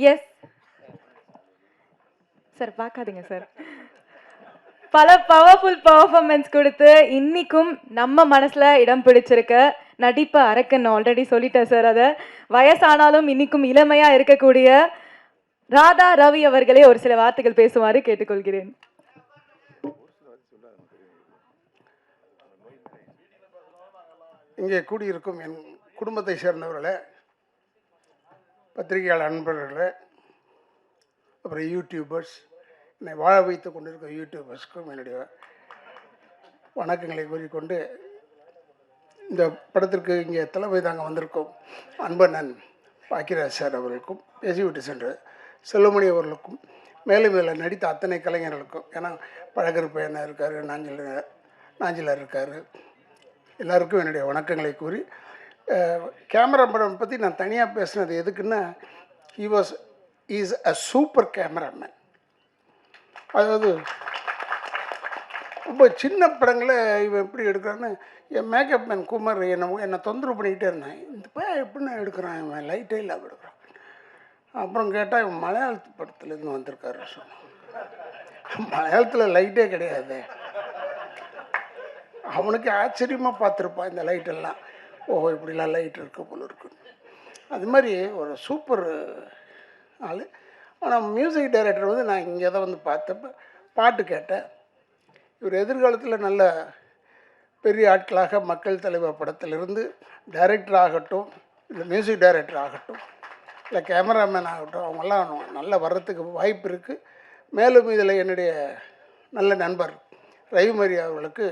Yes sir, பார்க்காதீங்க sir. பல powerful performance கொடுத்து இன்னைக்கும் நம்ம மனசுல இடம் பிடிச்சிருக்க நடிப்பு அரக்கன் ஆல்ரெடி சொல்லிட்டேன் சார். அதை வயசானாலும் இன்னைக்கும் இளமையா இருக்கக்கூடிய ராதா ரவி அவர்களே ஒரு சில வார்த்தைகள் பேசுமாறு கேட்டுக்கொள்கிறேன். இங்கே கூடியிருக்கும் என் குடும்பத்தை சேர்ந்தவர்களே, பத்திரிகையாளர் நண்பர்களே, அப்புறம் யூடியூபர்ஸ், என்னை வாழ வைத்து கொண்டிருக்கும் யூடியூபர்ஸ்க்கும் என்னுடைய வணக்கங்களை கூறிக்கொண்டு, இந்த படத்திற்கு இங்கே தலைமை தாங்க வந்திருக்கும் அன்பண்ணன் பாக்கியராஜ் சார் அவர்களுக்கும், பேசிவிட்டு சென்ற செல்வமணி அவர்களுக்கும், மேலும் இதில் நடித்த அத்தனை கலைஞர்களுக்கும், ஏன்னா பழகருப்பு என்ன இருக்கார், நாஞ்சிலர் இருக்கார், எல்லாருக்கும் என்னுடைய வணக்கங்களை கூறி, கேமரா படம் பற்றி நான் தனியாக பேசுனது எதுக்குன்னா, இஸ் அ சூப்பர் கேமராமேன். அதாவது ரொம்ப சின்ன படங்களை இவன் எப்படி எடுக்கிறான்னு, என் மேக்கப் மேன் குமார் என்னை தொந்தரவு பண்ணிக்கிட்டே இருந்தேன். இந்த பையன் எப்படின்னு எடுக்கிறான், இவன் லைட்டே இல்லாமல் எடுக்கிறான். அப்புறம் கேட்டால் இவன் மலையாளத்து படத்துலேருந்து வந்திருக்காரு சொன்னான். மலையாளத்தில் லைட்டே கிடையாது. அவனுக்கு ஆச்சரியமாக பார்த்துருப்பான் இந்த லைட்டெல்லாம். ஓ, இப்படிலாம் லைட் இருக்க போல இருக்கு. அது மாதிரி ஒரு சூப்பர் ஆள். ஆனால் மியூசிக் டைரக்டர் வந்து நான் இங்கே தான் வந்து பார்த்தப்ப பாட்டு கேட்டேன். இவர் எதிர்காலத்தில் நல்ல பெரிய ஆட்களாக மக்கள் தலைவர் படத்திலிருந்து டைரக்டர் ஆகட்டும், இல்லை மியூசிக் டைரக்டர் ஆகட்டும், இல்லை கேமராமேன் ஆகட்டும், அவங்கெல்லாம் நல்லா வர்றதுக்கு வாய்ப்பு இருக்குது. மேலும் இதில் என்னுடைய நல்ல நண்பர் ரவிமரி அவர்களுக்கு,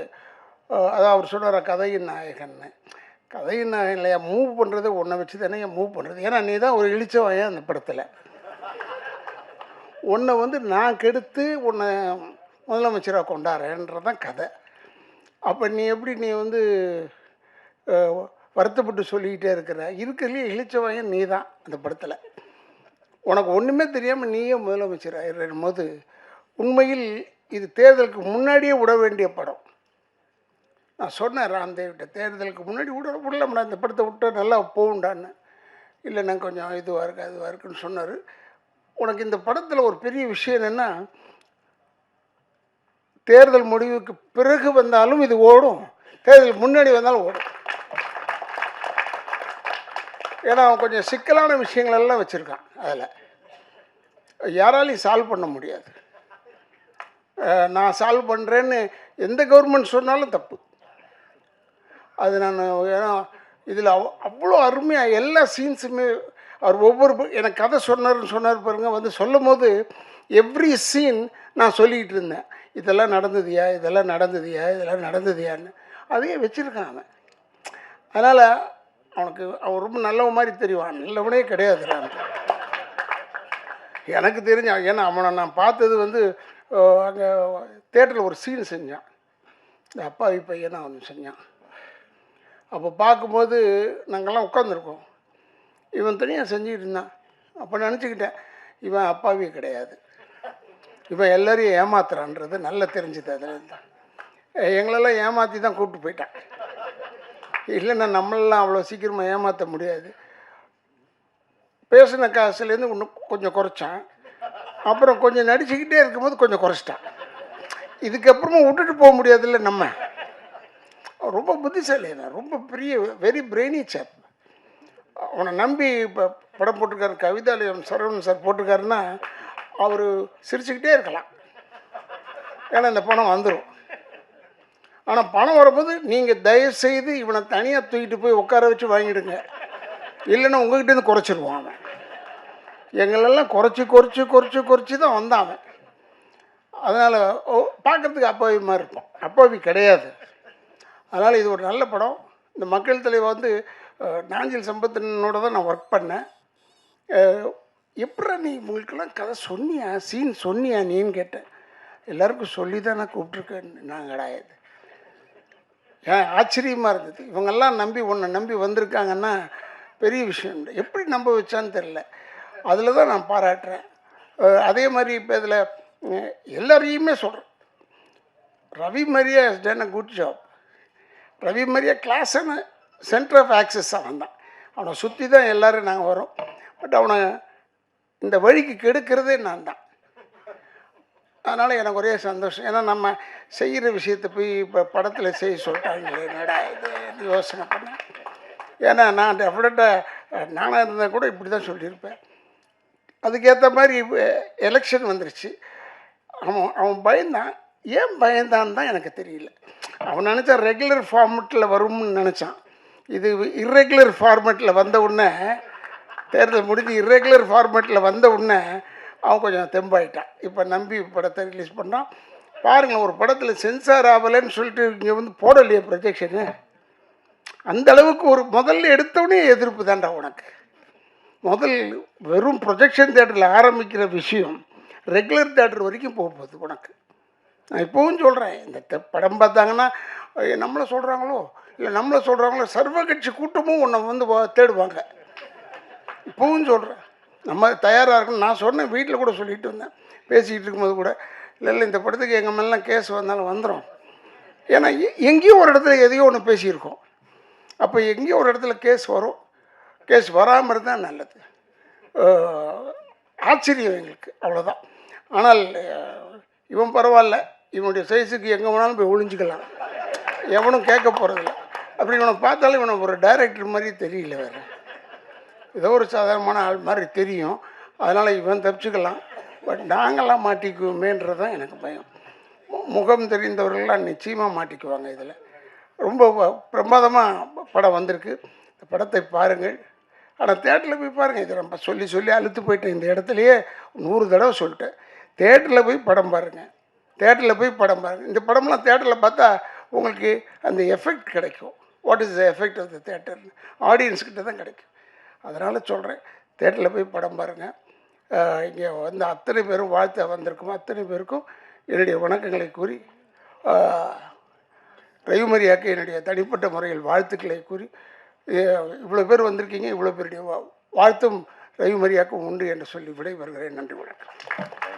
அதான் அவர் சொன்னார் கதையின் நாயகன்னு. கதையின் நாயகன் இல்லையா, மூவ் பண்ணுறது உன்னை வச்சு தானே மூவ் பண்ணுறது. ஏன்னா நீ தான் ஒரு இழிச்சவன் அந்த படத்தில். உன்னை வந்து நான் கெடுத்து உன்னை முதலமைச்சராக கொண்டாடுறேன்றதான் கதை. அப்போ நீ எப்படி நீ வந்து வருத்தப்பட்டு சொல்லிக்கிட்டே இருக்கிறதுலேயே இழிச்சவன் நீ தான் அந்த படத்தில். உனக்கு ஒன்றுமே தெரியாமல் நீயே முதலமைச்சர் ஆகிடும் போது, உண்மையில் இது தேர்தலுக்கு முன்னாடியே விட வேண்டிய படம். நான் சொன்னேன் ராம்தேவ்கிட்ட, தேர்தலுக்கு முன்னாடி விடலாம்டா இந்த படத்தை விட்டு நல்லா போகுண்டான்னு. இல்லை நான் கொஞ்சம் இதுவாக இருக்கு அதுவாக இருக்குன்னு சொன்னார். உனக்கு இந்த படத்தில் ஒரு பெரிய விஷயம் என்னென்னா, தேர்தல் முடிவுக்கு பிறகு வந்தாலும் இது ஓடும், தேர்தல் முன்னாடி வந்தாலும் ஓடும். ஏன்னா அவன் கொஞ்சம் சிக்கலான விஷயங்களெல்லாம் வச்சுருக்கான். அதில் யாராலையும் சால்வ் பண்ண முடியாது. நான் சால்வ் பண்ணுறேன்னு எந்த கவர்மெண்ட் சொன்னாலும் தப்பு. அது நான் ஏன்னா இதில் அவ்வளோ அருமையாக எல்லா சீன்ஸுமே அவர் ஒவ்வொரு எனக்கு கதை சொன்னார் பாருங்க. வந்து சொல்லும் போது எவ்ரி சீன் நான் சொல்லிக்கிட்டு இருந்தேன், இதெல்லாம் நடந்ததுயா, இதெல்லாம் நடந்ததுயா, இதெல்லாம் நடந்ததுயான்னு. அதையே வச்சுருக்கான் அவன். அதனால் அவன் ரொம்ப நல்லவன் மாதிரி தெரிவான். நல்லவனே கிடையாது எனக்கு தெரிஞ்ச. ஏன்னா அவனை நான் பார்த்தது வந்து அங்கே தேட்டரில் ஒரு சீன் செஞ்சான், இந்த அப்பாவி பையனை அவன் செஞ்சான். அப்போ பார்க்கும்போது நாங்கள்லாம் உட்காந்துருக்கோம், இவன் தனியாக செஞ்சுக்கிட்டு இருந்தான். அப்போ நினச்சிக்கிட்டேன், இவன் அப்பாவி கிடையாது, இவன் எல்லோரையும் ஏமாத்துறான்றது நல்லா தெரிஞ்சுது. அதில் தான் எங்களெல்லாம் ஏமாற்றி தான் கூப்பிட்டு போயிட்டான். இல்லைன்னா நம்மளெல்லாம் அவ்வளோ சீக்கிரமாக ஏமாற்ற முடியாது. பேசின காசுலேருந்து இன்னும் கொஞ்சம் குறைச்சான். அப்புறம் கொஞ்சம் நடிச்சுக்கிட்டே இருக்கும்போது கொஞ்சம் குறைச்சிட்டான். இதுக்கப்புறமா விட்டுட்டு போக முடியாதுல்ல நம்ம. ரொம்ப புத்திசாலி, ரொம்ப பெரிய வெரி பிரெய்னி சாப். அவனை நம்பி இப்போ படம் போட்டிருக்காரு, கவிதாலயம் சரவணன் சார் போட்டிருக்காருன்னா அவர் சிரிச்சுக்கிட்டே இருக்கலாம். ஏன்னா இந்த பணம் வந்துடும். ஆனால் பணம் வரும்போது நீங்கள் தயவுசெய்து இவனை தனியாக தூக்கிட்டு போய் உட்கார வச்சு வாங்கிடுங்க, இல்லைன்னா உங்கள்கிட்டேருந்து குறைச்சிருவான் அவன். எங்களெல்லாம் குறைச்சி தான் வந்தான் அவன். அதனால் பார்க்குறதுக்கு அப்பாவி மாதிரி இருக்கும், அப்பாவி கிடையாது. அதனால் இது ஒரு நல்ல படம். இந்த மக்கள் தலைவர் வந்து நாஞ்சில் சம்பத்தனோட தான் நான் ஒர்க் பண்ணேன். எப்படா நீ உங்களுக்கெல்லாம் கதை சொன்னியா, சீன் சொன்னியா நீன்னு கேட்டேன். எல்லாருக்கும் சொல்லி தான் நான் கூப்பிட்ருக்கேன். நான் கிடையாது. ஏன் ஆச்சரியமாக இருந்தது. இவங்கெல்லாம் உன்னை நம்பி வந்திருக்காங்கன்னா பெரிய விஷயம். எப்படி நம்ப வச்சான்னு தெரில. அதில் தான் நான் பாராட்டுறேன். அதே மாதிரி இப்போ இதில் எல்லாரையுமே சொல்கிறேன், Ravi Maria has done a good job. Ravi Maria கிளாஸான சென்டர் ஆஃப் ஆக்சஸ் அவன் தான். அவனை சுற்றி தான் எல்லோரும் நாங்கள் வரோம். பட் அவனை இந்த வழிக்கு கெடுக்கிறதே நான் தான். அதனால் எனக்கு ஒரே சந்தோஷம். ஏன்னா நம்ம செய்கிற விஷயத்தை போய் இப்போ படத்தில் செய்ய சொல்லிட்டாங்களே, என்னடா இது யோசனை பண்ணேன். ஏன்னா நான் டெஃபினட்டாக நானாக இருந்தால் கூட இப்படி தான் சொல்லியிருப்பேன். அதுக்கேற்ற மாதிரி எலெக்ஷன் வந்துருச்சு. அவன் பயந்தான். ஏன் பயந்தான்னு தான் எனக்கு தெரியல. அவன் நினச்சான் ரெகுலர் ஃபார்மெட்டில் வரும்னு நினச்சான். இது இர்ரெகுலர் ஃபார்மெட்டில் வந்த உடனே, தேர்தல் முடிஞ்சு இர்ரெகுலர் ஃபார்மெட்டில் வந்த உடனே அவன் கொஞ்சம் தெம்பாயிட்டான். இப்போ நம்பி படத்தை ரிலீஸ் பண்ணான். பாருங்கள், ஒரு படத்தில் சென்சார் ஆகலைன்னு சொல்லிட்டு இங்கே வந்து போடலையே ப்ரொஜெக்ஷனு. அந்த அளவுக்கு ஒரு முதல்ல எடுத்தோடனே எதிர்ப்பு தான்டா உனக்கு. முதல் வெறும் ப்ரொஜெக்ஷன் தேட்டரில் ஆரம்பிக்கிற விஷயம் ரெகுலர் தேட்டர் வரைக்கும் போக போகுது உனக்கு. நான் இப்போவும் சொல்கிறேன், இந்த படம் பார்த்தாங்கன்னா நம்மளை சொல்கிறாங்களோ இல்லை நம்மளை சொல்கிறாங்களோ, சர்வ கட்சி கூட்டமும் உன்னை வந்து தேடுவாங்க. இப்போவும் சொல்கிறேன், நம்ம தயாராக இருக்கணும். நான் சொன்னேன், வீட்டில் கூட சொல்லிட்டு வந்தேன், பேசிக்கிட்டு இருக்கும்போது கூட, இல்லை இந்த படத்துக்கு எங்கள் மேலாம் கேஸ் வந்தாலும் வந்துடும். ஏன்னா எங்கேயோ ஒரு இடத்துல எதையோ ஒன்று பேசியிருக்கோம். அப்போ எங்கேயோ ஒரு இடத்துல கேஸ் வரும். கேஸ் வராமல் இருந்தால் நல்லது. ஆச்சரியம் எங்களுக்கு, அவ்வளோதான். ஆனால் இவன் பரவாயில்ல, இவனுடைய சைஸுக்கு எங்கே வேணாலும் போய் ஒளிஞ்சிக்கலாம், எவனும் கேட்க போகிறதில்ல. அப்படி இவனை பார்த்தாலும் இவனை ஒரு டைரக்டர் மாதிரி தெரியல, வேறு ஏதோ ஒரு சாதாரணமான ஆள் மாதிரி தெரியும். அதனால் இவன் தப்பிச்சுக்கலாம். பட் நாங்கள்லாம் மாட்டிக்குவோமேன்றது தான் எனக்கு பயம். முகம் தெரிந்தவர்கள்லாம் நிச்சயமாக மாட்டிக்குவாங்க. இதில் ரொம்ப பிரமாதமாக படம் வந்திருக்கு. இந்த படத்தை பாருங்கள். ஆனால் தேட்டரில் போய் பாருங்கள். இதை நம்ம சொல்லி சொல்லி அழுத்து போயிட்டேன். இந்த இடத்துலையே 100 தடவை சொல்லிட்டேன். தேட்டரில் போய் படம் பாருங்கள், தேட்டரில் போய் படம் பாருங்கள். இந்த படம்லாம் தேட்டரில் பார்த்தா உங்களுக்கு அந்த எஃபெக்ட் கிடைக்கும். What is the effect of the தேட்டர்னு ஆடியன்ஸ்கிட்ட தான் கிடைக்கும். அதனால் சொல்கிறேன், தேட்டரில் போய் படம் பாருங்கள். இங்கே வந்து அத்தனை பேரும் வாழ்த்த வந்திருக்கும் அத்தனை பேருக்கும் என்னுடைய வணக்கங்களை கூறி, ரவிமரியாக்கு என்னுடைய தனிப்பட்ட முறையில் வாழ்த்துக்களை கூறி, இவ்வளோ பேர் வந்திருக்கீங்க, இவ்வளோ பேருடைய வாழ்த்தும் ரவிமரியாக்கும் உண்டு என்று சொல்லி விடைபெறுகிறேன். நன்றி, வணக்கம்.